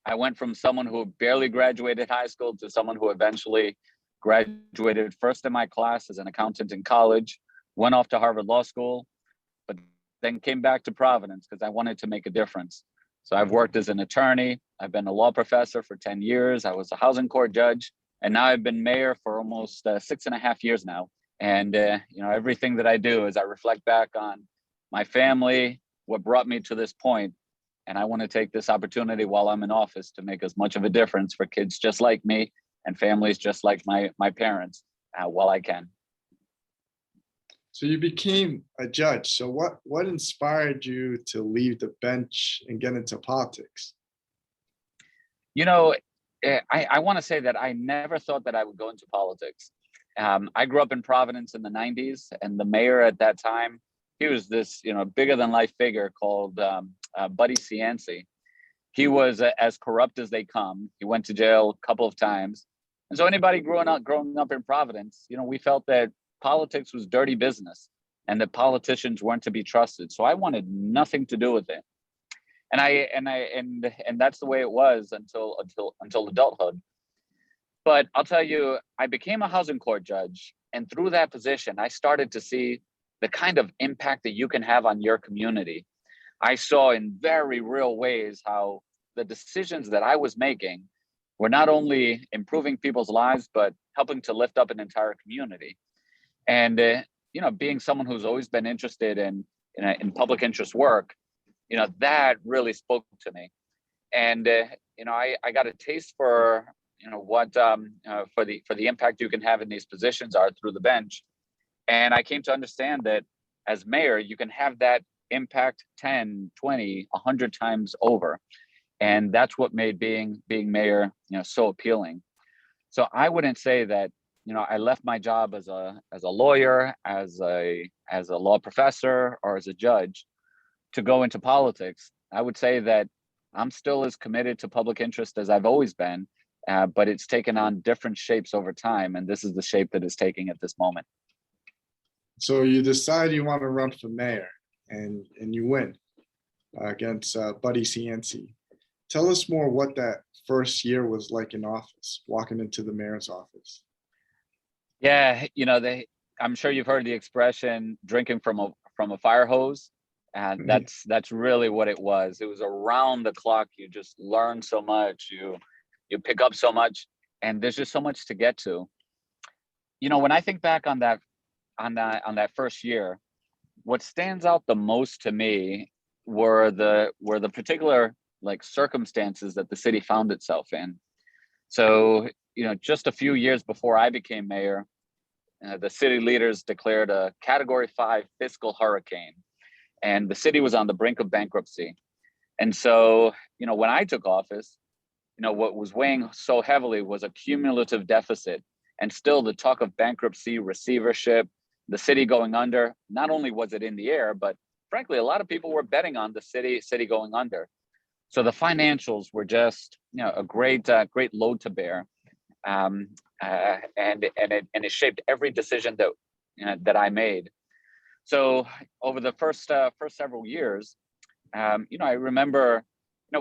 I went from someone who barely graduated high school to someone who eventually graduated first in my class as an accountant in college, went off to Harvard Law School, but then came back to Providence because I wanted to make a difference. So I've worked as an attorney. I've been a law professor for 10 years. I was a housing court judge, and now I've been mayor for almost 6.5 years now. And everything that I do is I reflect back on my family, what brought me to this point, and I want to take this opportunity while I'm in office to make as much of a difference for kids just like me and families just like my parents while I can. So you became a judge. So what inspired you to leave the bench and get into politics? I want to say that I never thought that I would go into politics. I grew up in Providence in the 90s, and the mayor at that time, he was this, bigger than life figure called Buddy Cianci. He was as corrupt as they come. He went to jail a couple of times. And so anybody growing up in Providence, we felt that politics was dirty business and that politicians weren't to be trusted. So I wanted nothing to do with it. And that's the way it was until adulthood. But I'll tell you, I became a housing court judge, and through that position, I started to see the kind of impact that you can have on your community. I saw in very real ways how the decisions that I was making were not only improving people's lives, but helping to lift up an entire community. And being someone who's always been interested in public interest work, that really spoke to me. And I got a taste for what for the impact you can have in these positions are through the bench. And I came to understand that as mayor, you can have that impact 10, 20, 100 times over. And that's what made being mayor, so appealing. So I wouldn't say that, I left my job as a lawyer, as a law professor, or as a judge to go into politics. I would say that I'm still as committed to public interest as I've always been, but it's taken on different shapes over time. And this is the shape that it's taking at this moment. So you decide you want to run for mayor, and you win against Buddy Cianci. Tell us more what that first year was like in office, walking into the mayor's office. Yeah, I'm sure you've heard the expression "drinking from a fire hose," and that's really what it was. It was around the clock. You just learn so much. You pick up so much, and there's just so much to get to. When I think back on that first year, what stands out the most to me were the particular circumstances that the city found itself in. So, just a few years before I became mayor, the city leaders declared a Category 5 fiscal hurricane, and the city was on the brink of bankruptcy. And so, when I took office, what was weighing so heavily was a cumulative deficit, and still the talk of bankruptcy, receivership, the city going under. Not only was it in the air, but frankly, a lot of people were betting on the city going under. So the financials were just, a great load to bear, and it shaped every decision that I made. So over the first several years, I remember,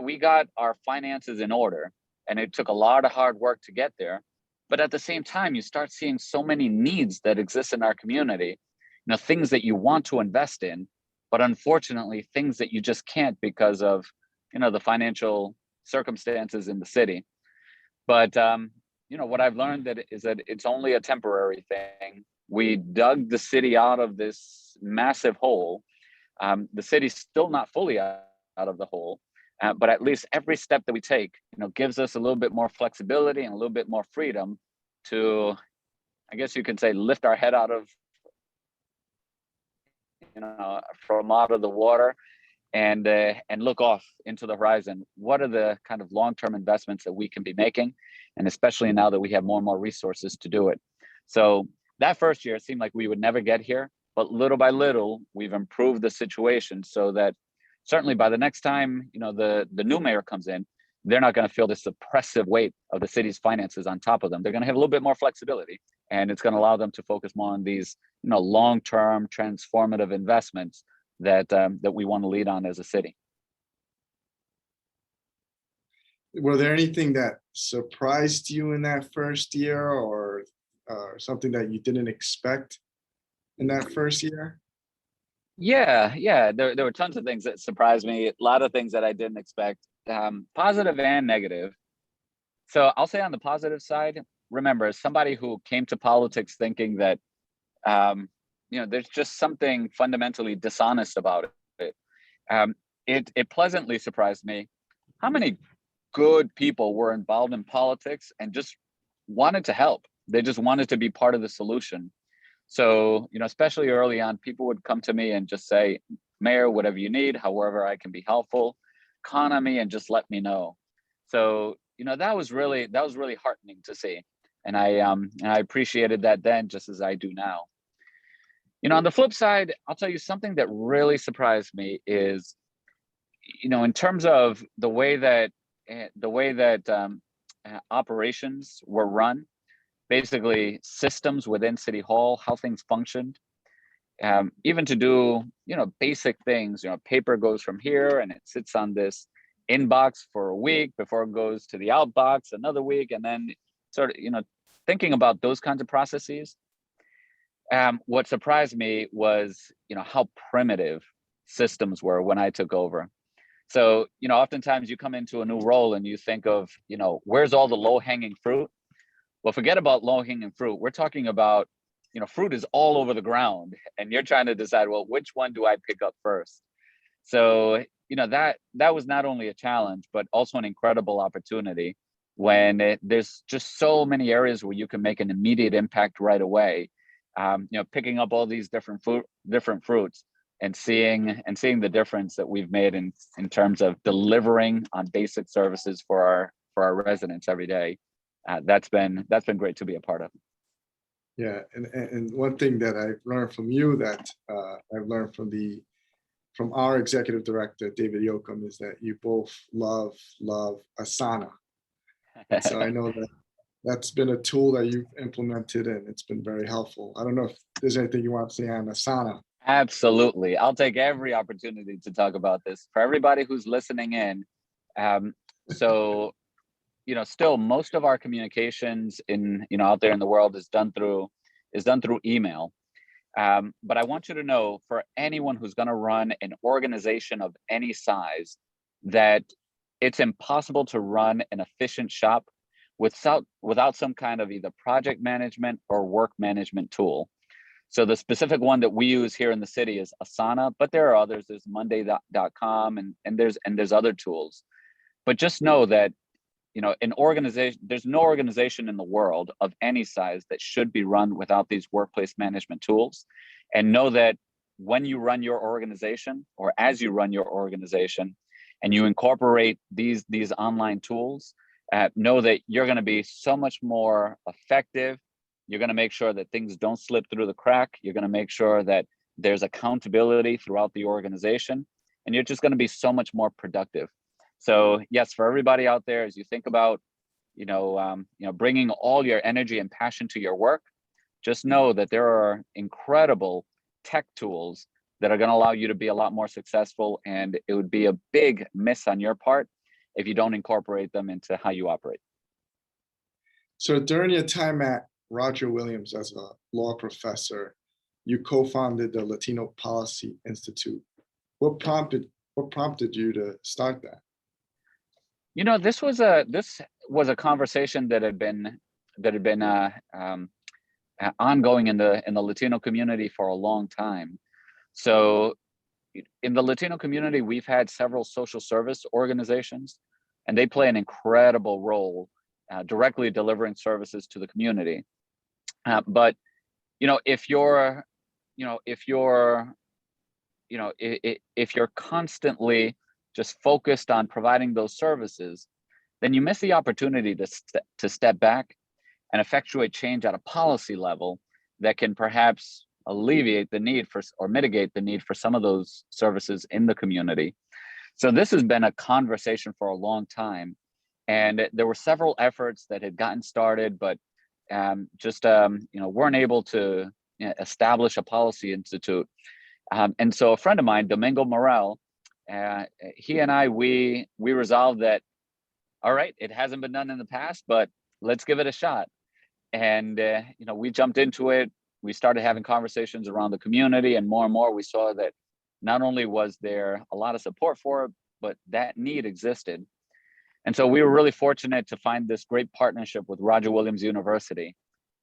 we got our finances in order, and it took a lot of hard work to get there. But at the same time, you start seeing so many needs that exist in our community, things that you want to invest in, but unfortunately, things that you just can't because of the financial circumstances in the city. But what I've learned is that it's only a temporary thing. We dug the city out of this massive hole. The city's still not fully out of the hole, but at least every step that we take, gives us a little bit more flexibility and a little bit more freedom to, I guess you could say, lift our head out of, from out of the water, and look off into the horizon. What are the kind of long-term investments that we can be making? And especially now that we have more and more resources to do it. So that first year, it seemed like we would never get here, but little by little, we've improved the situation so that certainly by the next time, the new mayor comes in, they're not going to feel this oppressive weight of the city's finances on top of them. They're going to have a little bit more flexibility, and it's going to allow them to focus more on these, long-term transformative investments that we want to lead on as a city. were there anything that surprised you in that first year, or something that you didn't expect in that first year? Yeah. There were tons of things that surprised me. A lot of things that I didn't expect, positive and negative. So I'll say on the positive side, remember, as somebody who came to politics thinking that, there's just something fundamentally dishonest about it. Um, it pleasantly surprised me how many good people were involved in politics and just wanted to help. They just wanted to be part of the solution. So, especially early on, people would come to me and just say, Mayor, whatever you need, however I can be helpful, count on me and just let me know. So, that was really heartening to see. And I appreciated that then just as I do now. On the flip side, I'll tell you something that really surprised me is, in terms of the way that operations were run, basically systems within City Hall, how things functioned, even to do, basic things. Paper goes from here and it sits on this inbox for a week before it goes to the outbox another week, and then sort of, thinking about those kinds of processes. What surprised me was, how primitive systems were when I took over. So, oftentimes you come into a new role and you think of, where's all the low hanging fruit? Well, forget about low hanging fruit. We're talking about, fruit is all over the ground and you're trying to decide, well, which one do I pick up first? So, that was not only a challenge, but also an incredible opportunity when there's just so many areas where you can make an immediate impact right away. Picking up all these different fruits and seeing the difference that we've made in terms of delivering on basic services for our residents every day. That's been great to be a part of. Yeah, and one thing that I've learned from you that I've learned from our executive director, David Yoakum, is that you both love Asana. And so I know that that's been a tool that you've implemented and it's been very helpful. I don't know if there's anything you want to say on Asana. Absolutely. I'll take every opportunity to talk about this for everybody who's listening in. So, still most of our communications out there in the world is done through email. But I want you to know, for anyone who's going to run an organization of any size, that it's impossible to run an efficient shop without some kind of either project management or work management tool. So the specific one that we use here in the city is Asana, but there are others. There's Monday.com and there's other tools. But just know that, an organization, there's no organization in the world of any size that should be run without these workplace management tools. And know that when you run your organization, or as you run your organization, and you incorporate these online tools, know that you're going to be so much more effective. You're going to make sure that things don't slip through the crack. You're going to make sure that there's accountability throughout the organization, and you're just going to be so much more productive. So yes, for everybody out there, as you think about, bringing all your energy and passion to your work, just know that there are incredible tech tools that are going to allow you to be a lot more successful. And it would be a big miss on your part if you don't incorporate them into how you operate. So during your time at Roger Williams as a law professor, you co-founded the Latino Policy Institute. What prompted you to start that? This was a conversation that had been ongoing in the Latino community for a long time. So in the Latino community, we've had several social service organizations, and they play an incredible role directly delivering services to the community. But if you're constantly just focused on providing those services, then you miss the opportunity to step back and effectuate change at a policy level that can perhaps alleviate the need for, or mitigate the need for, some of those services in the community. So this has been a conversation for a long time, and there were several efforts that had gotten started, but weren't able to establish a policy institute. And so a friend of mine, Domingo Morel, he and I, we resolved that all right, it hasn't been done in the past, but let's give it a shot. And we jumped into it. We started having conversations around the community, and more we saw that not only was there a lot of support for it, but that need existed. And so we were really fortunate to find this great partnership with Roger Williams University.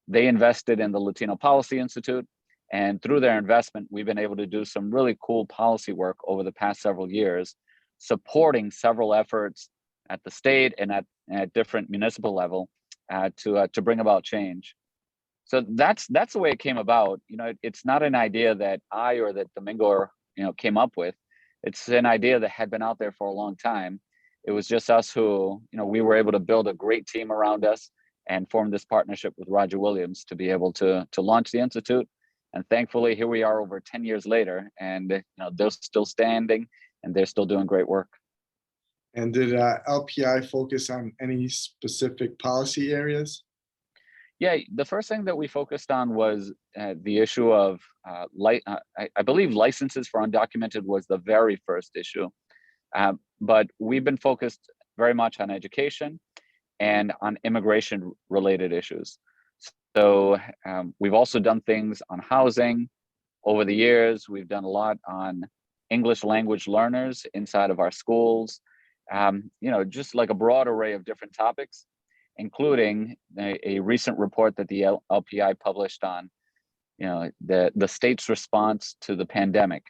They invested in the Latino Policy Institute, and through their investment, we've been able to do some really cool policy work over the past several years, supporting several efforts at the state and at different municipal level to bring about change. So that's the way it came about. It's not an idea that I or that Domingo came up with. It's an idea that had been out there for a long time. It was just us who, we were able to build a great team around us and form this partnership with Roger Williams to be able to launch the Institute. And thankfully, here we are over 10 years later, and they're still standing and they're still doing great work. And did LPI focus on any specific policy areas? Yeah, the first thing that we focused on was the issue of, I believe licenses for undocumented was the very first issue. But we've been focused very much on education and on immigration related issues. So we've also done things on housing over the years. We've done a lot on English language learners inside of our schools, just like a broad array of different topics, including a recent report that the LPI published on, the state's response to the pandemic,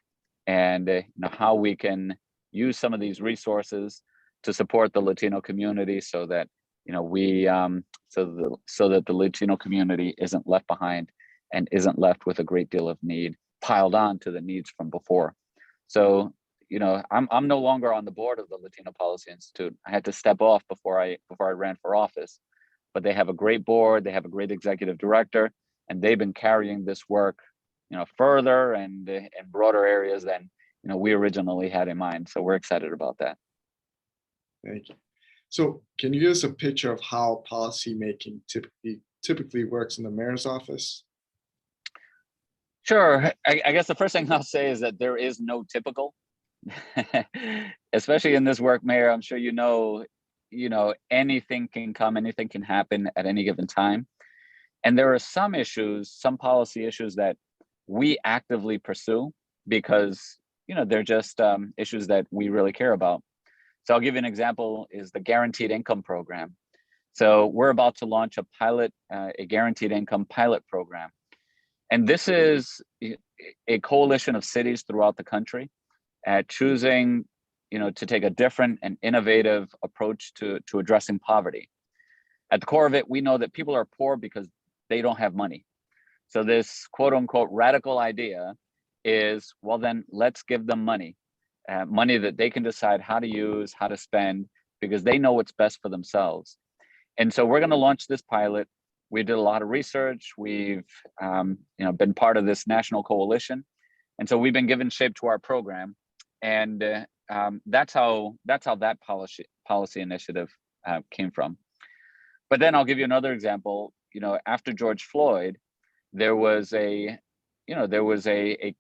and how we can use some of these resources to support the Latino community, so that so that the Latino community isn't left behind and isn't left with a great deal of need piled on to the needs from before. So I'm no longer on the board of the Latino Policy Institute. I had to step off before I ran for office, but they have a great board. They have a great executive director, and they've been carrying this work, further and in broader areas than we originally had in mind. So we're excited about that. Thank you. So can you give us a picture of how policy making typically works in the mayor's office? Sure. I guess the first thing I'll say is that there is no typical, especially in this work, Mayor. I'm sure anything can come, anything can happen at any given time. And there are some issues, some policy issues that we actively pursue because, they're just issues that we really care about. So I'll give you an example, is the guaranteed income program. So we're about to launch a guaranteed income pilot program. And this is a coalition of cities throughout the country choosing, to take a different and innovative approach to addressing poverty. At the core of it, we know that people are poor because they don't have money. So this quote unquote radical idea is, well, then let's give them money that they can decide how to use, how to spend, because they know what's best for themselves. And so we're going to launch this pilot. We did a lot of research. We've been part of this national coalition. And so we've been given shape to our program. And that's how that policy initiative came from. But then I'll give you another example. After George Floyd, there was a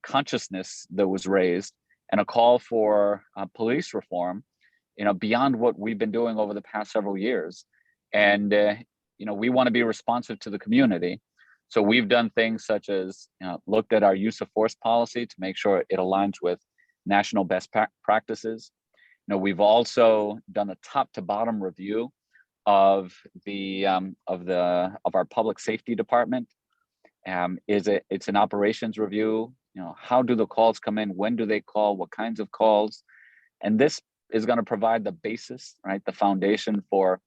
consciousness that was raised and a call for police reform, beyond what we've been doing over the past several years. And, we want to be responsive to the community. So we've done things such as looked at our use of force policy to make sure it aligns with national best practices. We've also done a top to bottom review of our public safety department. It's an operations review. How do the calls come in? When do they call? What kinds of calls? And this is going to provide the basis, right? The foundation for,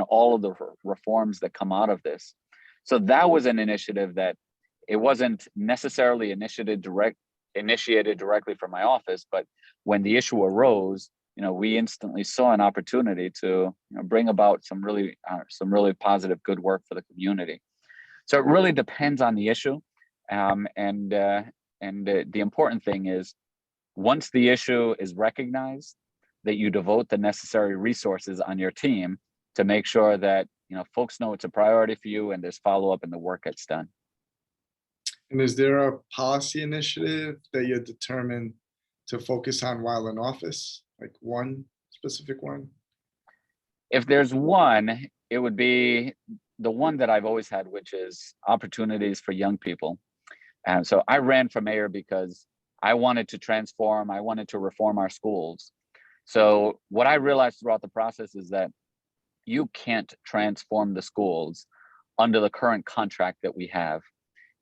all of the reforms that come out of this. So that was an initiative that it wasn't necessarily initiated directly from my office, but when the issue arose, we instantly saw an opportunity to bring about some really positive, good work for the community. So it really depends on the issue, and the important thing is, once the issue is recognized, that you devote the necessary resources on your team to make sure that folks know it's a priority for you and there's follow-up and the work gets done. And is there a policy initiative that you're determined to focus on while in office, like one specific one? If there's one, it would be the one that I've always had, which is opportunities for young people. And so I ran for mayor because I wanted to transform, I wanted to reform our schools. So what I realized throughout the process is that you can't transform the schools under the current contract that we have.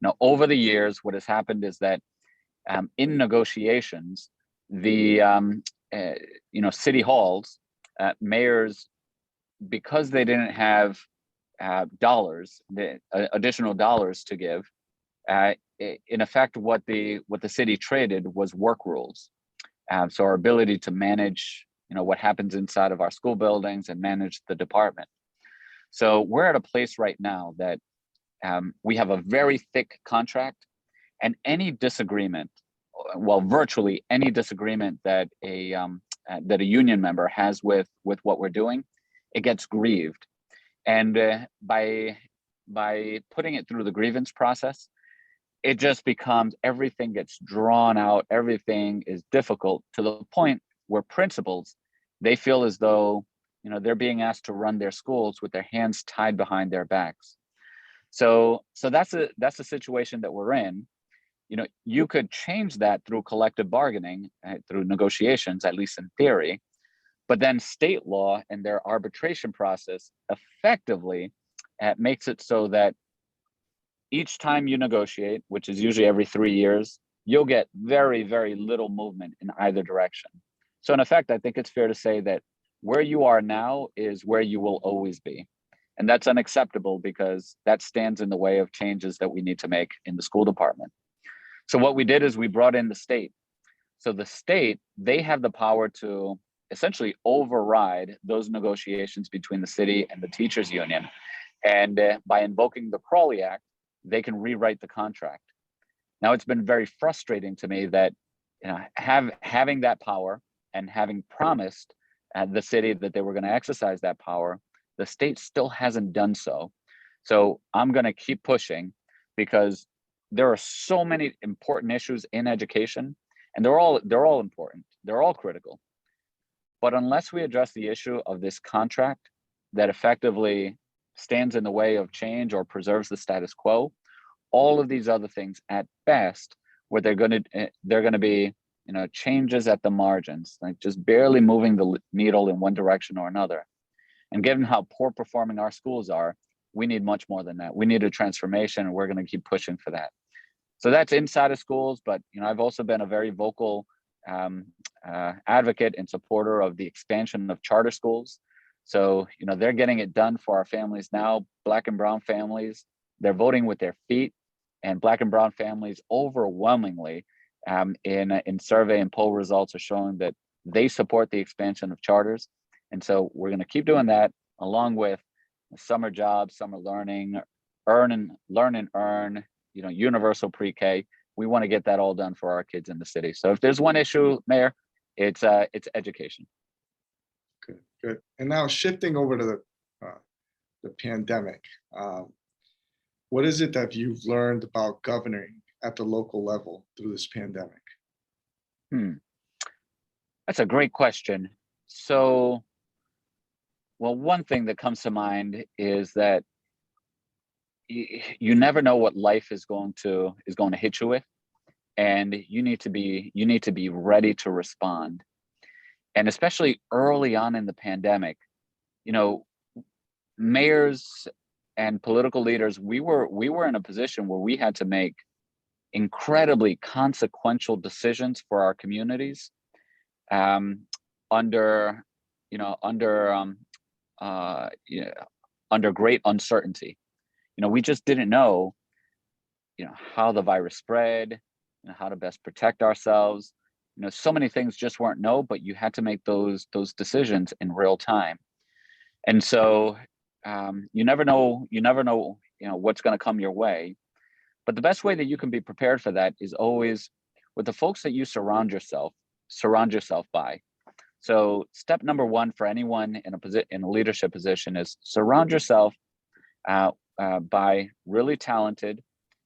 Now, over the years, what has happened is that in negotiations, the city halls, mayors, because they didn't have additional dollars to give, in effect, what the city traded was work rules. So our ability to manage, what happens inside of our school buildings and manage the department. So we're at a place right now that we have a very thick contract, and any disagreement, well, virtually any disagreement that a union member has with what we're doing, it gets grieved. And by putting it through the grievance process, it just becomes, everything gets drawn out, everything is difficult to the point where principals, they feel as though, they're being asked to run their schools with their hands tied behind their backs. So that's a situation that we're in. You could change that through collective bargaining, through negotiations, at least in theory, but then state law and their arbitration process effectively makes it so that each time you negotiate, which is usually every 3 years, you'll get very, very little movement in either direction. So in effect, I think it's fair to say that where you are now is where you will always be. And that's unacceptable because that stands in the way of changes that we need to make in the school department. So what we did is we brought in the state. So the state, they have the power to essentially override those negotiations between the city and the teachers union. And by invoking the Crawley Act, they can rewrite the contract. Now, it's been very frustrating to me that having that power and having promised the city that they were going to exercise that power, the state still hasn't done so. So I'm going to keep pushing because there are so many important issues in education, and they're all important. They're all critical. But unless we address the issue of this contract that effectively stands in the way of change or preserves the status quo, all of these other things at best, where they're going to be, changes at the margins, like just barely moving the needle in one direction or another. And given how poor performing our schools are, we need much more than that. We need a transformation, and we're going to keep pushing for that. So that's inside of schools, but I've also been a very vocal advocate and supporter of the expansion of charter schools. So they're getting it done for our families now, Black and brown families. They're voting with their feet, and Black and brown families overwhelmingly in survey and poll results are showing that they support the expansion of charters. And so we're going to keep doing that, along with summer jobs, summer learning, learn and earn, universal pre-K. We want to get that all done for our kids in the city. So if there's one issue, Mayor, it's education. Good. And now shifting over to the pandemic, what is it that you've learned about governing at the local level through this pandemic? That's a great question. So, well, one thing that comes to mind is that you never know what life is going to hit you with, and you need to be ready to respond. And especially early on in the pandemic, mayors and political leaders, we were in a position where we had to make incredibly consequential decisions for our communities under great uncertainty. We just didn't know, how the virus spread, how to best protect ourselves. So many things just weren't known, but you had to make those decisions in real time. And so you never know, what's going to come your way. But the best way that you can be prepared for that is always with the folks that you surround yourself by. So step number one for anyone in a leadership position is surround yourself by really talented,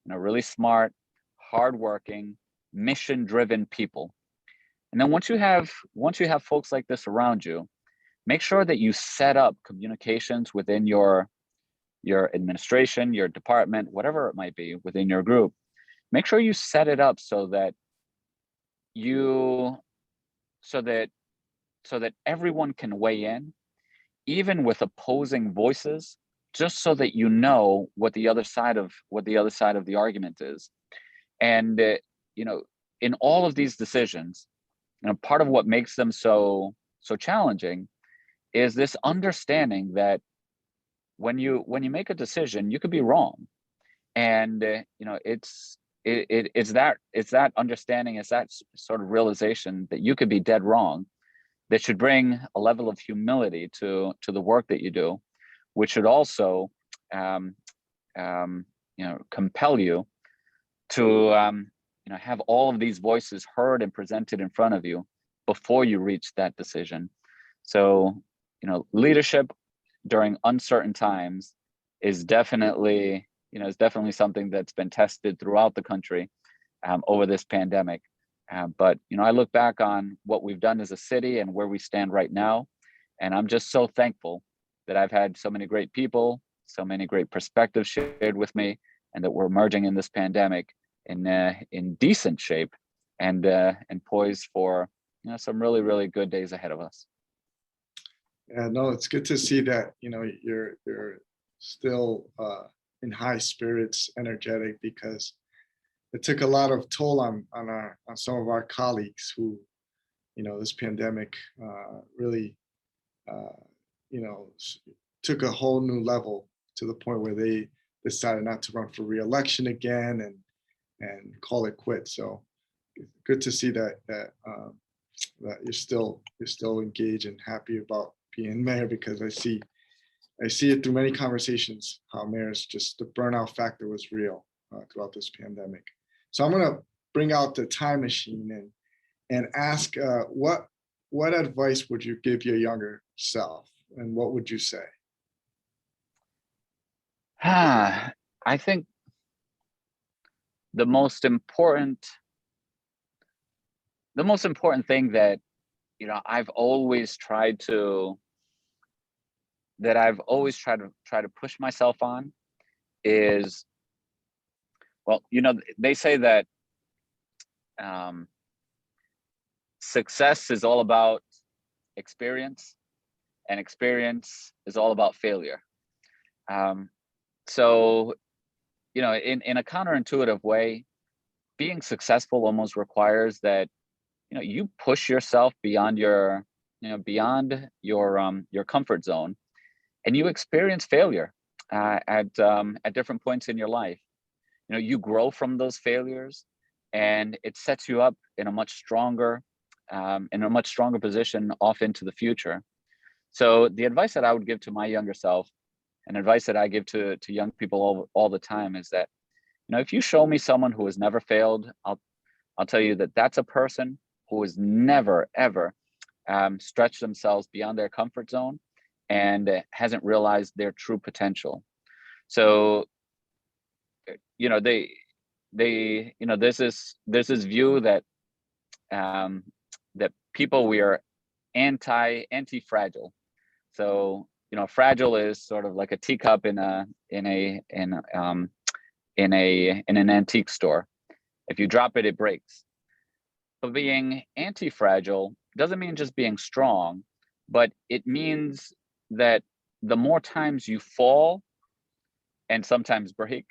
really smart, hardworking, mission-driven people. And then once you have folks like this around you, make sure that you set up communications within your administration, your department, whatever it might be within your group. Make sure you set it up so that you so that so that everyone can weigh in, even with opposing voices, just so that you know what the other side of the argument is. And in all of these decisions, part of what makes them so challenging is this understanding that when you make a decision, you could be wrong. And it's that understanding, it's that sort of realization that you could be dead wrong, that should bring a level of humility to the work that you do, which should also compel you to have all of these voices heard and presented in front of you before you reach that decision. So leadership during uncertain times is definitely something that's been tested throughout the country over this pandemic. But I look back on what we've done as a city and where we stand right now, and I'm just so thankful that I've had so many great people, so many great perspectives shared with me, and that we're emerging in this pandemic in decent shape and poised for some really, really good days ahead of us. Yeah, no, it's good to see that, you're still in high spirits, energetic, because it took a lot of toll on some of our colleagues who, this pandemic really, took a whole new level to the point where they decided not to run for re-election again and call it quits. So good to see that you're still engaged and happy about being mayor, because I see it through many conversations how mayors, just the burnout factor was real throughout this pandemic. So I'm gonna bring out the time machine and ask what advice would you give your younger self, and what would you say? I think the most important thing that I've always tried to push myself on is, well, they say that success is all about experience, and experience is all about failure. So in a counterintuitive way, being successful almost requires that you push yourself beyond your comfort zone, and you experience failure at different points in your life. You grow from those failures, and it sets you up in a much stronger position off into the future. So the advice that I would give to my younger self, and advice that I give to young people all the time, is that if you show me someone who has never failed, I'll tell you that that's a person who has never ever stretched themselves beyond their comfort zone and hasn't realized their true potential. So there's this view that that people, we are anti-fragile. So fragile is sort of like a teacup in an antique store. If you drop it, it breaks. But being anti-fragile doesn't mean just being strong, but it means that the more times you fall and sometimes break,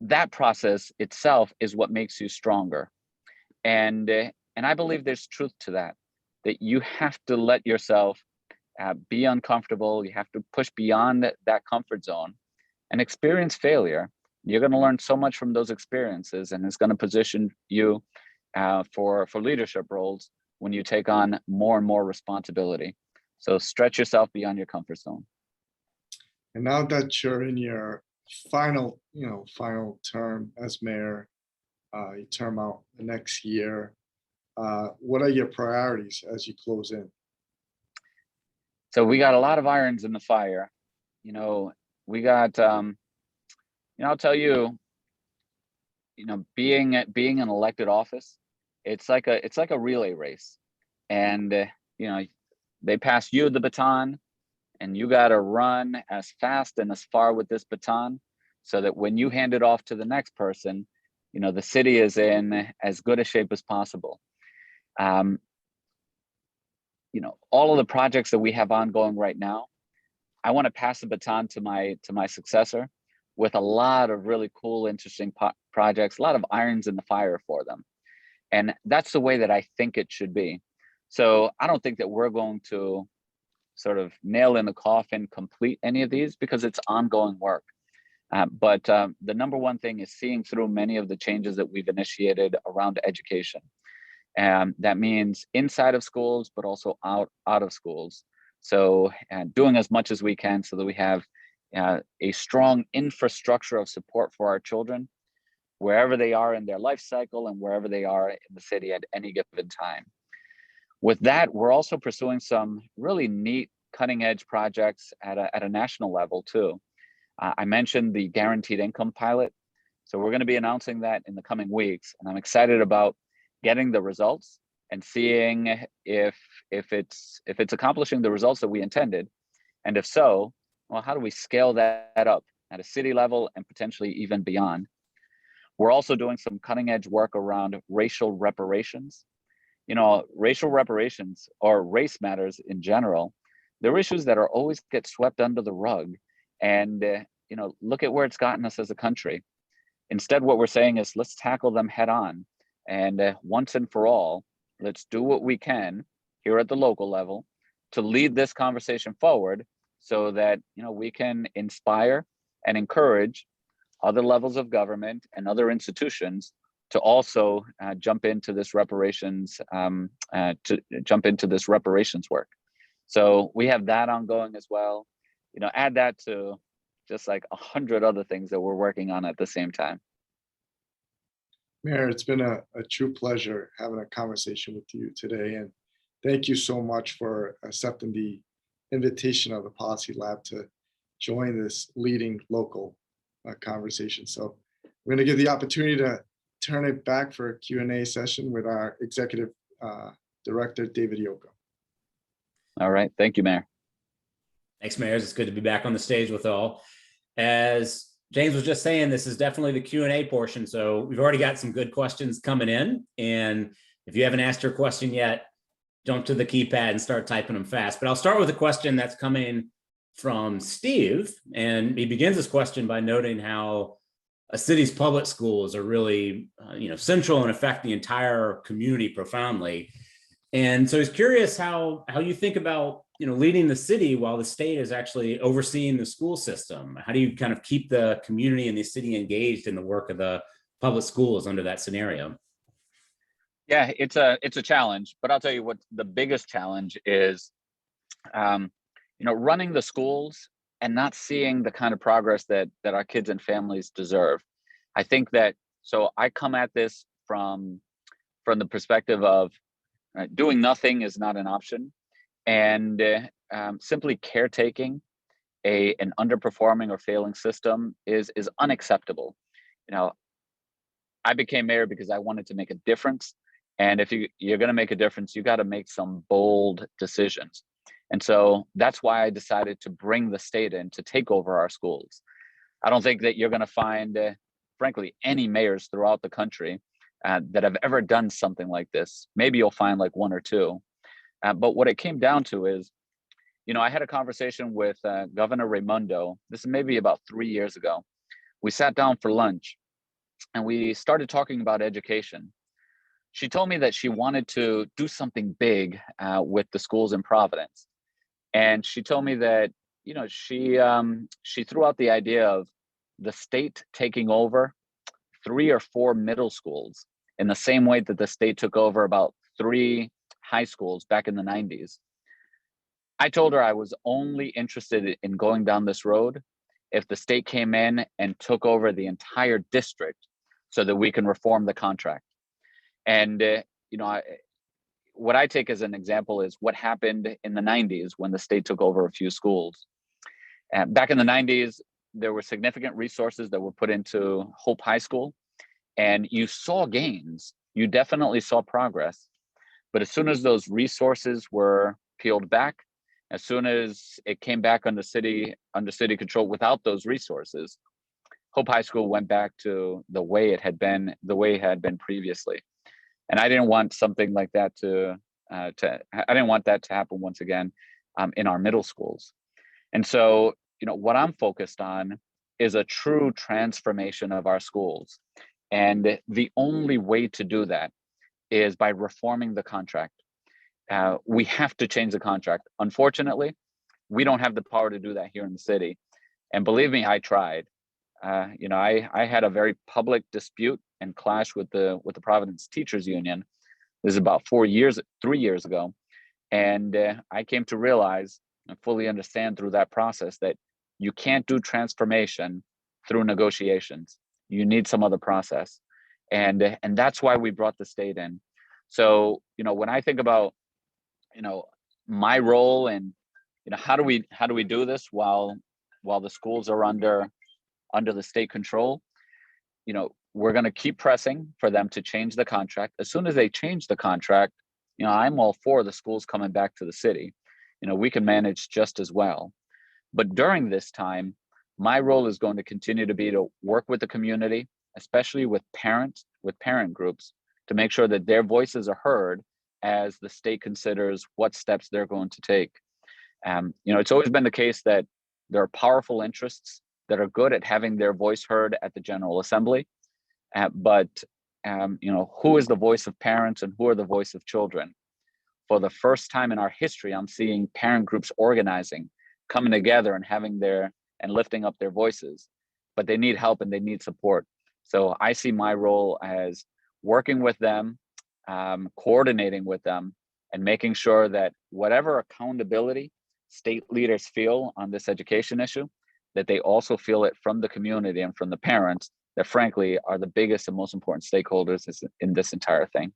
that process itself is what makes you stronger. And I believe there's truth to that you have to let yourself be uncomfortable. You have to push beyond that comfort zone and experience failure. You're going to learn so much from those experiences, and it's going to position you for leadership roles when you take on more and more responsibility. So stretch yourself beyond your comfort zone. And now that you're in your final term as mayor, you term out the next year, what are your priorities as you close in? So we got a lot of irons in the fire. We got, I'll tell you, being an elected office, it's like a relay race. And, they pass you the baton, and you got to run as fast and as far with this baton, so that when you hand it off to the next person, the city is in as good a shape as possible. All of the projects that we have ongoing right now, I want to pass the baton to my successor with a lot of really cool, interesting projects, a lot of irons in the fire for them. And that's the way that I think it should be. So I don't think that we're going to sort of nail in the coffin complete any of these, because it's ongoing work. But the number one thing is seeing through many of the changes that we've initiated around education. And that means inside of schools, but also out of schools. So doing as much as we can so that we have a strong infrastructure of support for our children, wherever they are in their life cycle and wherever they are in the city at any given time. With that, we're also pursuing some really neat cutting edge projects at a national level too. I mentioned the guaranteed income pilot. So we're going to be announcing that in the coming weeks. And I'm excited about getting the results and seeing if it's accomplishing the results that we intended. And if so, well, how do we scale that up at a city level and potentially even beyond? We're also doing some cutting edge work around racial reparations. Racial reparations, or race matters in general, they're issues that are always get swept under the rug. And, look at where it's gotten us as a country. Instead, what we're saying is let's tackle them head on. And once and for all, let's do what we can here at the local level to lead this conversation forward, so that, we can inspire and encourage other levels of government and other institutions to also jump into this reparations work. So we have that ongoing as well. Add that to just like 100 other things that we're working on at the same time. Mayor, it's been a true pleasure having a conversation with you today. And thank you so much for accepting the invitation of the Policy Lab to join this leading local conversation. So we're going to give the opportunity to turn it back for a Q&A session with our Executive Director, David Yoko. All right. Thank you, Mayor. Thanks, Mayors. It's good to be back on the stage with all. As James was just saying, this is definitely the Q&A portion. So we've already got some good questions coming in. And if you haven't asked your question yet, jump to the keypad and start typing them fast. But I'll start with a question that's coming from Steve. And he begins his question by noting how a city's public schools are really central and affect the entire community profoundly. And so he's curious how you think about leading the city while the state is actually overseeing the school system. How do you kind of keep the community and the city engaged in the work of the public schools under that scenario? Yeah, it's a challenge, but I'll tell you what the biggest challenge is. Running the schools and not seeing the kind of progress that our kids and families deserve. I think that, so I come at this from the perspective of doing nothing is not an option, and simply caretaking an underperforming or failing system is unacceptable. I became mayor because I wanted to make a difference, and if you're going to make a difference, you got to make some bold decisions. And so that's why I decided to bring the state in to take over our schools. I don't think that you're going to find, frankly, any mayors throughout the country that have ever done something like this. Maybe you'll find like one or two. But what it came down to is, I had a conversation with Governor Raimondo. This is maybe about 3 years ago. We sat down for lunch and we started talking about education. She told me that she wanted to do something big with the schools in Providence. And she told me that, she threw out the idea of the state taking over 3 or 4 middle schools in the same way that the state took over about 3 high schools back in the 90s. I told her I was only interested in going down this road if the state came in and took over the entire district so that we can reform the contract. And, what I take as an example is what happened in the 90s when the state took over a few schools. Back in the 90s, there were significant resources that were put into Hope High School, and you saw gains. You definitely saw progress. But as soon as those resources were peeled back. As soon as it came back under city control without those resources, Hope High School went back to the way it had been previously. And I didn't want something like that I didn't want that to happen once again in our middle schools. And so, what I'm focused on is a true transformation of our schools. And the only way to do that is by reforming the contract. We have to change the contract. Unfortunately, we don't have the power to do that here in the city. And believe me, I tried. I had a very public dispute and clash with the Providence Teachers Union. This is about 3 years ago. And I came to realize and fully understand through that process that you can't do transformation through negotiations. You need some other process. And that's why we brought the state in. So, when I think about, my role and, how do we do this while the schools are under the state control, we're going to keep pressing for them to change the contract. As soon as they change the contract, I'm all for the schools coming back to the city. We can manage just as well. But during this time, my role is going to continue to be to work with the community, especially with parent groups, to make sure that their voices are heard as the state considers what steps they're going to take. It's always been the case that there are powerful interests that are good at having their voice heard at the General Assembly. But who is the voice of parents and who are the voice of children? For the first time in our history, I'm seeing parent groups organizing, coming together and lifting up their voices, but they need help and they need support. So I see my role as working with them, coordinating with them, and making sure that whatever accountability state leaders feel on this education issue, that they also feel it from the community and from the parents that frankly are the biggest and most important stakeholders in this entire thing.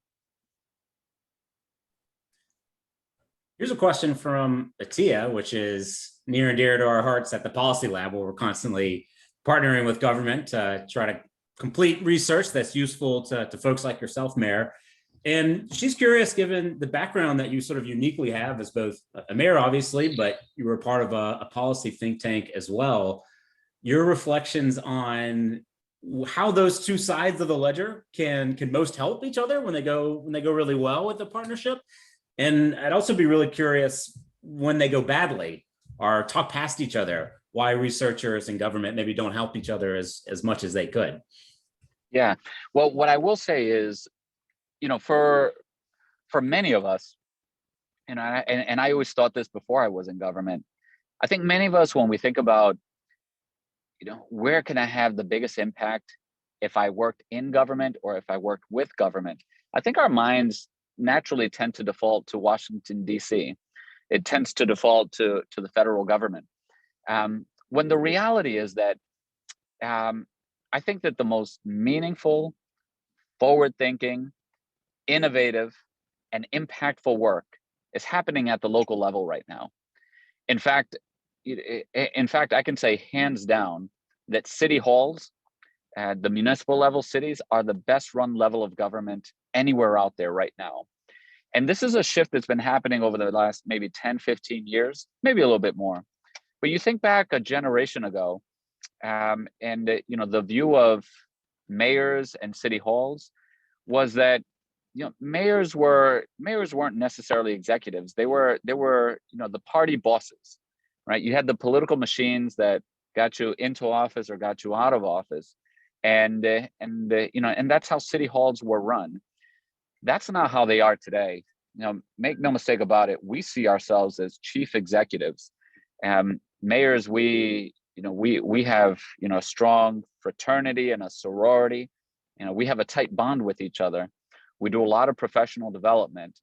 Here's a question from Atia, which is near and dear to our hearts at the Policy Lab, where we're constantly partnering with government to try to complete research that's useful to folks like yourself, Mayor. And she's curious, given the background that you sort of uniquely have as both a mayor, obviously, but you were part of a policy think tank as well, your reflections on how those two sides of the ledger can most help each other when they go really well with the partnership. And I'd also be really curious when they go badly or talk past each other, why researchers and government maybe don't help each other as much as they could. Yeah, well, what I will say is, for many of us, and I always thought this before I was in government, I think many of us, when we think about, where can I have the biggest impact if I worked in government or if I worked with government, I think our minds naturally tend to default to Washington, D.C. It tends to default to the federal government. When the reality is that I think that the most meaningful, forward-thinking, innovative, and impactful work is happening at the local level right now. In fact, I can say hands down that city halls, the municipal level cities, are the best run level of government anywhere out there right now. And this is a shift that's been happening over the last maybe 10, 15 years, maybe a little bit more. But you think back a generation ago, the view of mayors and city halls was that mayors weren't necessarily executives. They were the party bosses, right? You had the political machines that got you into office or got you out of office, and that's how city halls were run. That's not how they are today. Make no mistake about it. We see ourselves as chief executives. Mayors, we have a strong fraternity and a sorority. We have a tight bond with each other. We do a lot of professional development.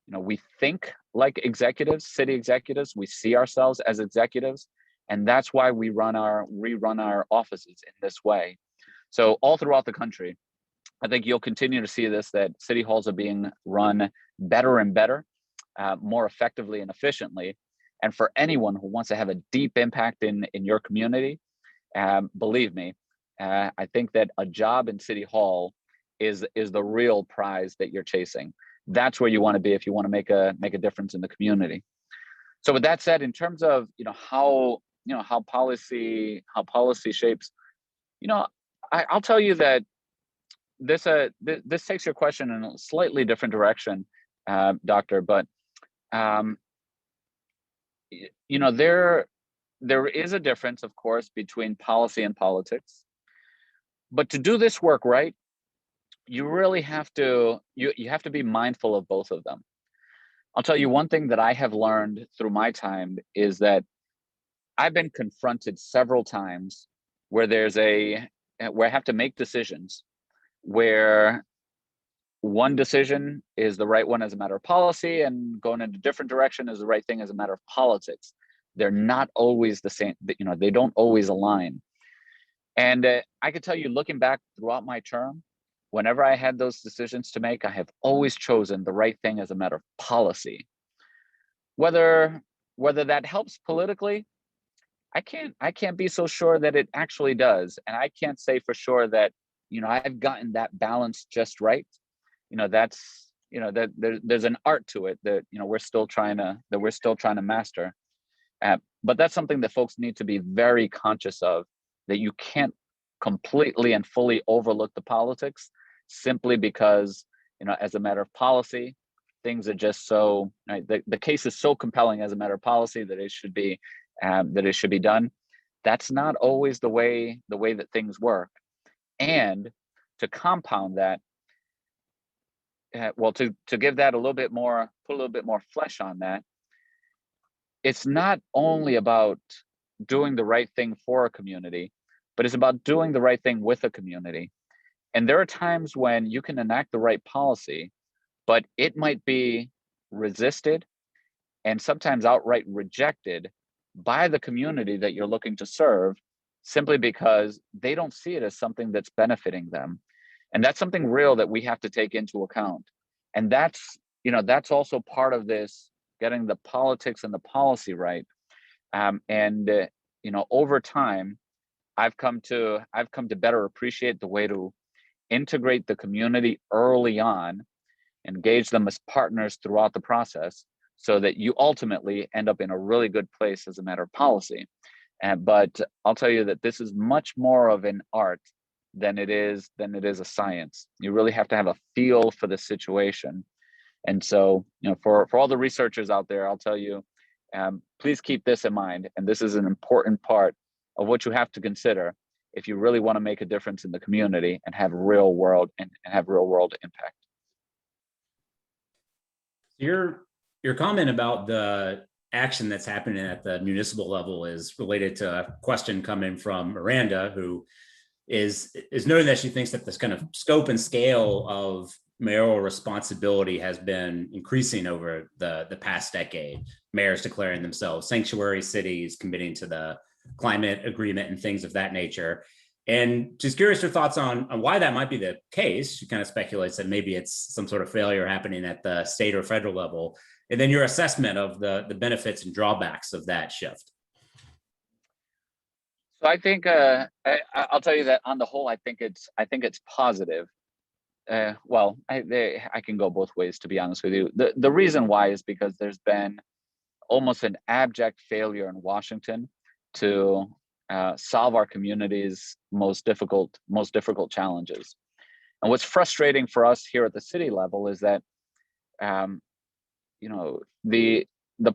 We think like executives, city executives. We see ourselves as executives, and that's why we run our offices in this way. So all throughout the country, I think you'll continue to see this, that city halls are being run better and better, more effectively and efficiently. And for anyone who wants to have a deep impact in your community, believe me, I think that a job in City Hall is the real prize that you're chasing. That's where you want to be if you want to make a difference in the community. So with that said, in terms of, how policy shapes, I'll tell you that this takes your question in a slightly different direction, Doctor. But there is a difference, of course, between policy and politics. But to do this work right, you really have to you have to be mindful of both of them. I'll tell you one thing that I have learned through my time is that I've been confronted several times where where I have to make decisions where one decision is the right one as a matter of policy, and going in a different direction is the right thing as a matter of politics. They're not always the same, they don't always align. And I could tell you, looking back throughout my term, whenever I had those decisions to make, I have always chosen the right thing as a matter of policy. Whether that helps politically, I can't be so sure that it actually does. And I can't say for sure that, I've gotten that balance just right. That's, that there's an art to it that, we're still trying to master. But that's something that folks need to be very conscious of, that you can't completely and fully overlook the politics simply because, as a matter of policy, things are just so, right, the case is so compelling as a matter of policy that it should be done. That's not always the way that things work. And to compound that, to give that a little bit more, put a little bit more flesh on that, it's not only about doing the right thing for a community, but it's about doing the right thing with a community. And there are times when you can enact the right policy, but it might be resisted and sometimes outright rejected by the community that you're looking to serve, simply because they don't see it as something that's benefiting them. And that's something real that we have to take into account. And that's also part of this, getting the politics and the policy right. Over time, I've come to better appreciate the way to integrate the community early on, engage them as partners throughout the process, so that you ultimately end up in a really good place as a matter of policy. But I'll tell you that this is much more of an art than it is a science. You really have to have a feel for the situation. And so, for all the researchers out there, I'll tell you, please keep this in mind. And this is an important part of what you have to consider if you really want to make a difference in the community and have real world impact. Your comment about the action that's happening at the municipal level is related to a question coming from Miranda, who is noting that she thinks that this kind of scope and scale of mayoral responsibility has been increasing over the past decade. Mayors declaring themselves sanctuary cities, committing to the climate agreement and things of that nature. And just curious your thoughts on why that might be the case. She kind of speculates that maybe it's some sort of failure happening at the state or federal level. And then your assessment of the benefits and drawbacks of that shift. So I think I'll tell you that on the whole, I think it's positive. I can go both ways, to be honest with you. The reason why is because there's been almost an abject failure in Washington to solve our community's most difficult challenges. And what's frustrating for us here at the city level is that the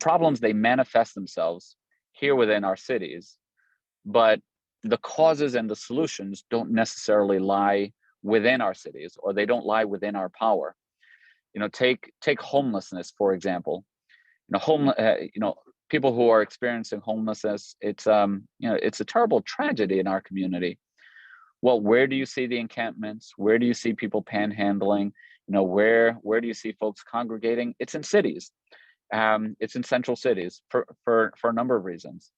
problems, they manifest themselves here within our cities, but the causes and the solutions don't necessarily lie within our cities, or they don't lie within our power. Take homelessness, for example. People who are experiencing homelessness, it's a terrible tragedy in our community. Well, where do you see the encampments? Where do you see people panhandling? Where do you see folks congregating? It's in cities. It's in central cities for a number of reasons.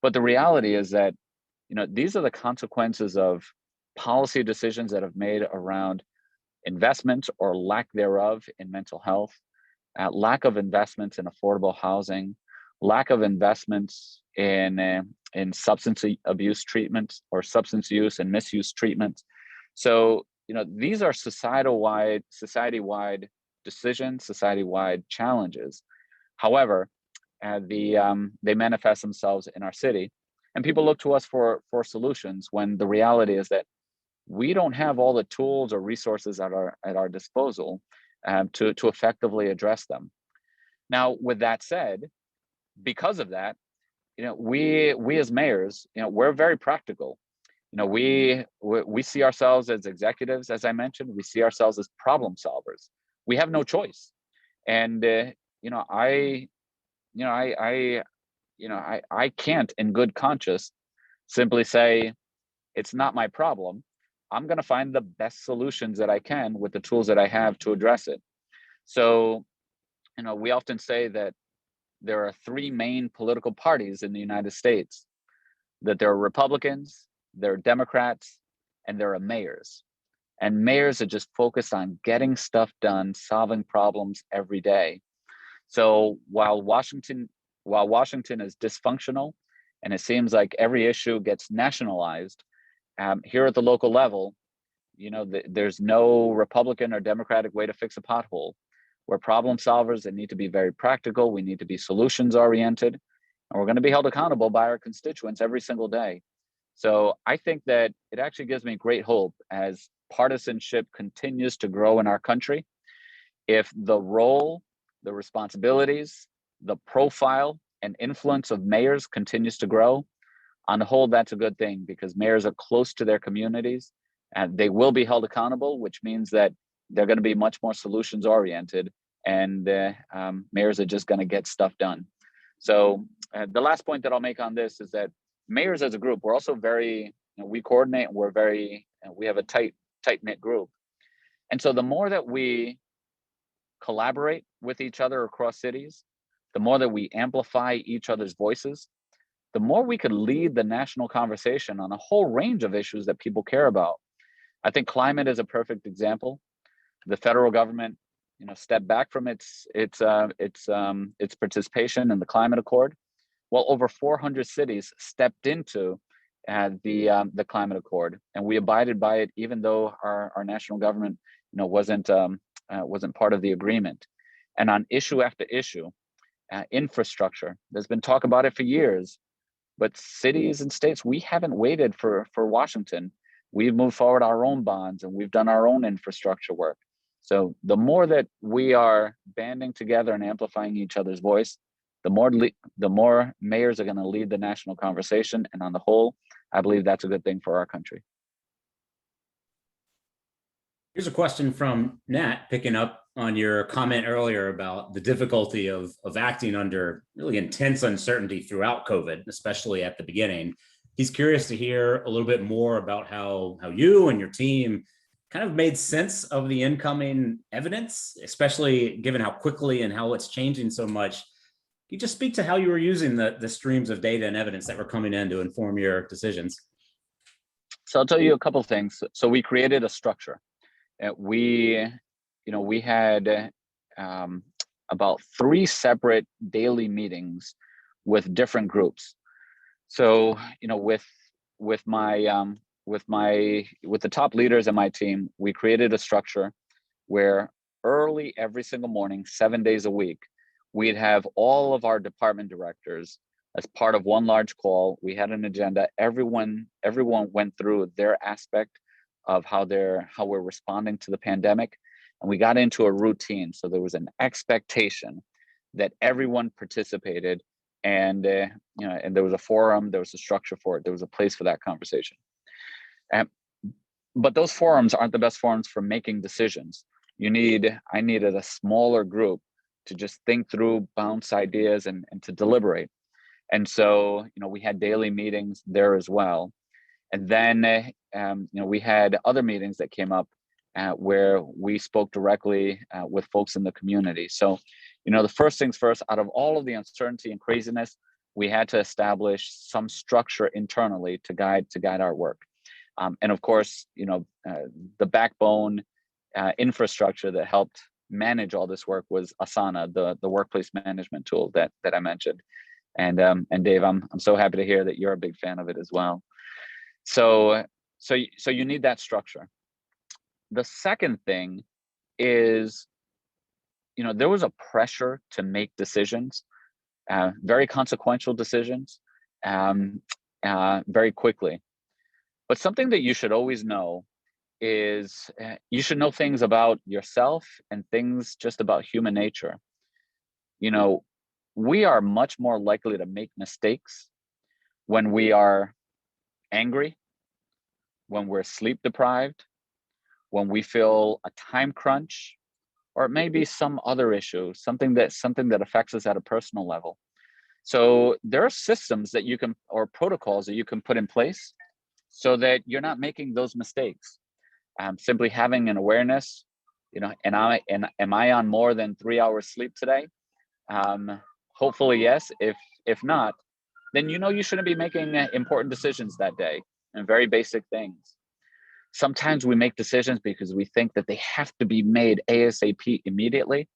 But the reality is that, these are the consequences of policy decisions that have made around investment or lack thereof in mental health, lack of investments in affordable housing, lack of investments in substance abuse treatment, or substance use and misuse treatment. So, these are society-wide decisions, society-wide challenges. However, they manifest themselves in our city, and people look to us for solutions, when the reality is that we don't have all the tools or resources at our disposal to effectively address them. Now, with that said, because of that, we as mayors, we're very practical. We see ourselves as executives, as I mentioned. We see ourselves as problem solvers. We have no choice. And I can't, in good conscience, simply say it's not my problem. I'm going to find the best solutions that I can with the tools that I have to address it. So, we often say that there are three main political parties in the United States: that there are Republicans, there are Democrats, and there are mayors. And mayors are just focused on getting stuff done, solving problems every day. So while Washington is dysfunctional, and it seems like every issue gets nationalized, here at the local level, there's no Republican or Democratic way to fix a pothole. We're problem solvers that need to be very practical. We need to be solutions oriented, and we're going to be held accountable by our constituents every single day. So I think that it actually gives me great hope as partisanship continues to grow in our country. If the role, the responsibilities, the profile, and influence of mayors continues to grow, on the whole, that's a good thing, because mayors are close to their communities and they will be held accountable, which means that they're going to be much more solutions oriented, and mayors are just going to get stuff done. So the last point that I'll make on this is that mayors as a group, we're also very, we coordinate, and we have a tight knit group. And so the more that we collaborate with each other across cities, the more that we amplify each other's voices, the more we could lead the national conversation on a whole range of issues that people care about. I think climate is a perfect example. The federal government, stepped back from its participation in the climate accord. Well, over 400 cities stepped into the climate accord, and we abided by it, even though our national government, wasn't part of the agreement. And on issue after issue, infrastructure, there's been talk about it for years, but cities and states, we haven't waited for Washington. We've moved forward our own bonds, and we've done our own infrastructure work. So the more that we are banding together and amplifying each other's voice, the more mayors are going to lead the national conversation. And on the whole, I believe that's a good thing for our country. Here's a question from Nat, picking up on your comment earlier about the difficulty of acting under really intense uncertainty throughout COVID, especially at the beginning. He's curious to hear a little bit more about how you and your team kind of made sense of the incoming evidence, especially given how quickly and how it's changing so much. Can you just speak to how you were using the streams of data and evidence that were coming in to inform your decisions? So I'll tell you a couple of things. So we created a structure. We had about 3 separate daily meetings with different groups. So, with the top leaders in my team, we created a structure where early every single morning, 7 days a week, we'd have all of our department directors as part of one large call. We had an agenda. Everyone went through their aspect of how we're responding to the pandemic, and we got into a routine. So there was an expectation that everyone participated, and and there was a forum, there was a structure for it, there was a place for that conversation. But those forums aren't the best forums for making decisions. I needed a smaller group to just think through, bounce ideas, and to deliberate. And so, we had daily meetings there as well. And then, we had other meetings that came up where we spoke directly with folks in the community. So, the first things first, out of all of the uncertainty and craziness, we had to establish some structure internally to guide our work. And of course, the backbone infrastructure that helped manage all this work was Asana, the workplace management tool that I mentioned. And Dave, I'm so happy to hear that you're a big fan of it as well. So you need that structure. The second thing is, there was a pressure to make decisions. very consequential decisions, very quickly. But something that you should always know is you should know things about yourself and things just about human nature. You know, we are much more likely to make mistakes when we are angry, when we're sleep deprived, when we feel a time crunch, or it may be some other issue, something that affects us at a personal level. So there are systems that you can, or protocols that you can put in place so that you're not making those mistakes. Simply having an awareness, am I on more than 3 hours sleep today? Hopefully yes. If not, then you shouldn't be making important decisions that day, and very basic things. Sometimes we make decisions because we think that they have to be made ASAP immediately,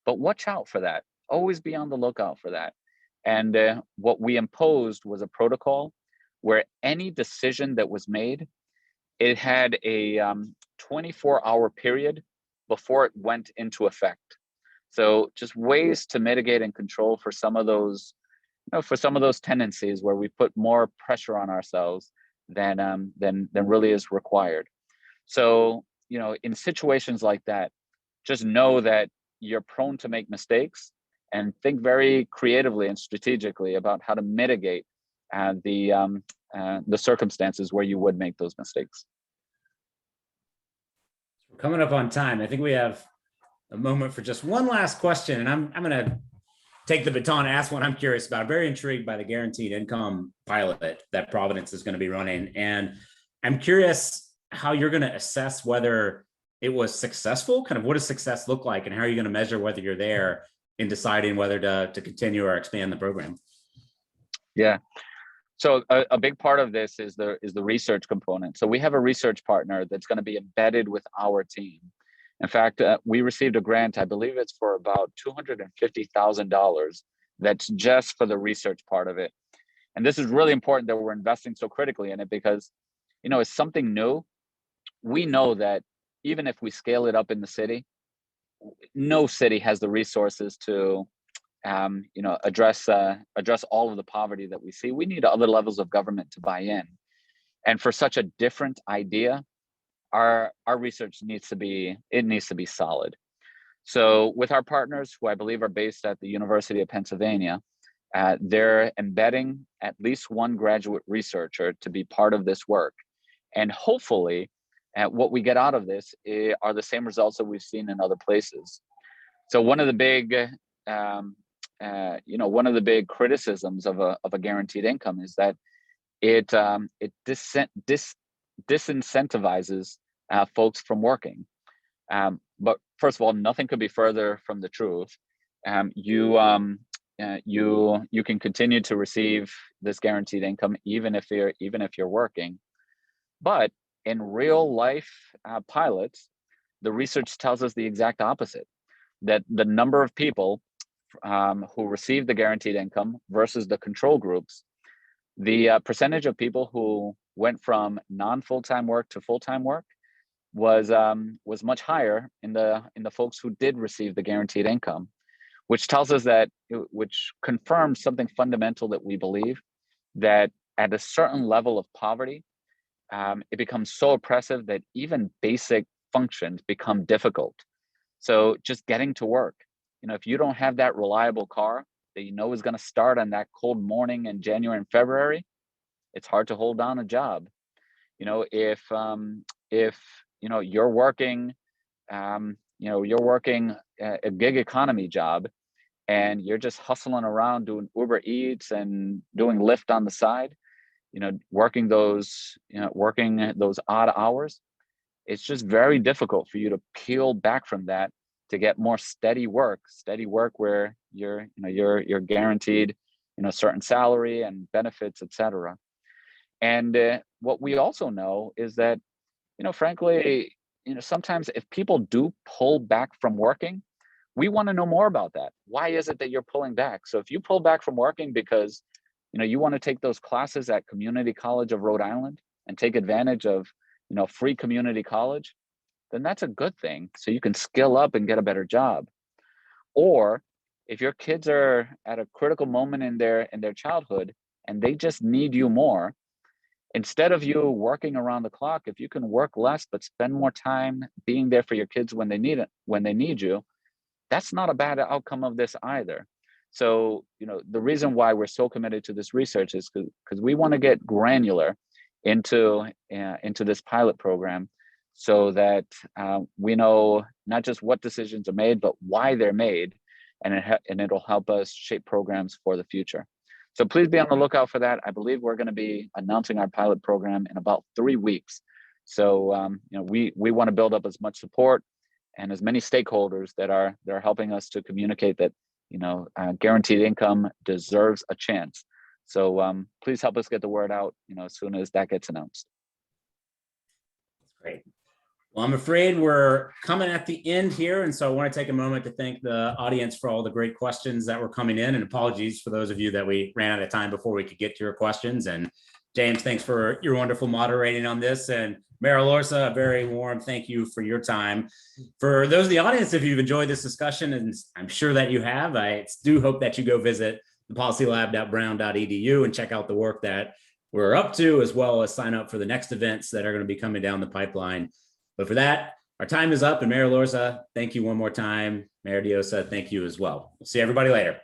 but watch out for that. Always be on the lookout for that. And what we imposed was a protocol where any decision that was made, it had a 24-hour period before it went into effect. So just ways to mitigate and control for some of those, tendencies where we put more pressure on ourselves than really is required. So, in situations like that, just know that you're prone to make mistakes, and think very creatively and strategically about how to mitigate the circumstances where you would make those mistakes. We're coming up on time. I think we have a moment for just one last question, and I'm going to take the baton and ask what I'm curious about. I'm very intrigued by the guaranteed income pilot that Providence is going to be running, and I'm curious how you're going to assess whether it was successful. Kind of what does success look like, and how are you going to measure whether you're there in deciding whether to continue or expand the program? Yeah. So a big part of this is the research component. So we have a research partner that's going to be embedded with our team. In fact, we received a grant, I believe it's for about $250,000. That's just for the research part of it. And this is really important that we're investing so critically in it because, it's something new. We know that even if we scale it up in the city, no city has the resources to address all of the poverty that we see. We need other levels of government to buy in. And for such a different idea, our research needs to be solid. So with our partners, who I believe are based at the University of Pennsylvania, they're embedding at least one graduate researcher to be part of this work. And hopefully, what we get out of this are the same results that we've seen in other places. So one of the big criticisms of a guaranteed income is that it disincentivizes folks from working. But first of all, nothing could be further from the truth. You can continue to receive this guaranteed income even if you're working. But in real life pilots, the research tells us the exact opposite. That the number of people who received the guaranteed income versus the control groups, the percentage of people who went from non-full-time work to full-time work was much higher in the folks who did receive the guaranteed income, which confirms something fundamental that we believe, that at a certain level of poverty, it becomes so oppressive that even basic functions become difficult. So just getting to work, if you don't have that reliable car that is going to start on that cold morning in January and February, it's hard to hold down a job. If you're working, a gig economy job, and you're just hustling around doing Uber Eats and doing Lyft on the side, working those odd hours, it's just very difficult for you to peel back from that to get more steady work where you're guaranteed, certain salary and benefits, etc. And what we also know is that, frankly, sometimes if people do pull back from working, we want to know more about that. Why is it that you're pulling back? So if you pull back from working because, you want to take those classes at Community College of Rhode Island and take advantage of, free community college, then that's a good thing. So you can skill up and get a better job. Or if your kids are at a critical moment in their childhood and they just need you more, instead of you working around the clock, if you can work less but spend more time being there for your kids when they need it, when they need you, that's not a bad outcome of this either. So, the reason why we're so committed to this research is because we want to get granular into this pilot program, so that we know not just what decisions are made, but why they're made, and it'll help us shape programs for the future. So please be on the lookout for that. I believe we're going to be announcing our pilot program in about 3 weeks. So we want to build up as much support and as many stakeholders that are helping us to communicate that guaranteed income deserves a chance. So please help us get the word out as soon as that gets announced. Great. Well, I'm afraid we're coming at the end here. And so I want to take a moment to thank the audience for all the great questions that were coming in, and apologies for those of you that we ran out of time before we could get to your questions. And James, thanks for your wonderful moderating on this. And Mayor Elorza, a very warm thank you for your time. For those of the audience, if you've enjoyed this discussion, and I'm sure that you have, I do hope that you go visit thepolicylab.brown.edu and check out the work that we're up to, as well as sign up for the next events that are going to be coming down the pipeline. But for that, our time is up. And Mayor Elorza, thank you one more time. Mayor Diossa, thank you as well. We'll see everybody later.